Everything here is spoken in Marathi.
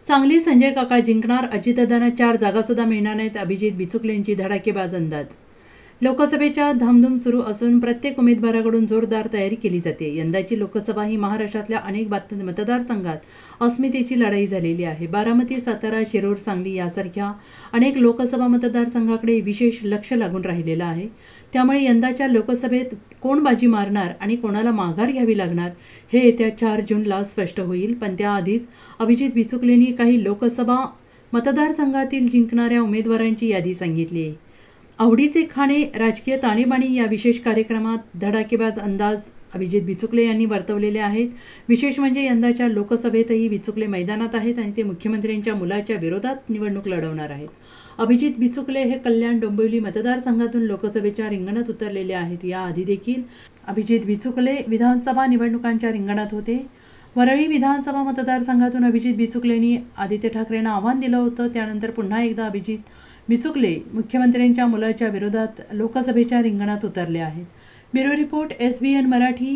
सांगली संजय काका जिंकणार, अजितदादांना 4 जागासुद्धा मिळणार नाहीत, अभिजित बिचुकलेंची धडाकेबाज अंदाज। लोकसभेच्या धामधूम सुरू असून प्रत्येक उमेदवाराकडून जोरदार तयारी केली जाते। यंदाची लोकसभा ही महाराष्ट्रातल्या अनेक मतदारसंघात अस्मितेची लढाई झालेली आहे। बारामती, सातारा, शिरूर, सांगली यासारख्या अनेक लोकसभा मतदारसंघाकडे विशेष लक्ष लागून राहिलेलं आहे। त्यामुळे यंदाच्या लोकसभेत कोण बाजी मारणार आणि कोणाला माघार घ्यावी लागणार हे येत्या 4 जूनला स्पष्ट होईल। पण त्याआधीच अभिजित बिचुकलेंनी काही लोकसभा मतदारसंघातील जिंकणाऱ्या उमेदवारांची यादी सांगितली आहे। आवडीचे खाणे, राजकीय ताणेबाणी या विशेष कार्यक्रमात धडाकेबाज अंदाज अभिजित बिचुकले यांनी वर्तवलेले आहेत। विशेष म्हणजे यंदाच्या लोकसभेतही बिचुकले मैदानात आहेत आणि ते मुख्यमंत्र्यांच्या मुलाच्या विरोधात निवडणूक लढवणार आहेत। अभिजित बिचुकले हे कल्याण डोंबिवली मतदारसंघातून लोकसभेच्या रिंगणात उतरलेले आहेत। याआधी देखील अभिजित बिचुकले विधानसभा निवडणुकांच्या रिंगणात होते। वरळी विधानसभा मतदारसंघातून अभिजित बिचुकलेंनी आदित्य ठाकरेंना आव्हान दिलं होतं। त्यानंतर पुन्हा एकदा अभिजित बिचुकले मुख्यमंत्र्यांच्या मुलाच्या विरोधात लोकसभेच्या रिंगणात उतरले आहेत। Bureau report, SBN Marathi.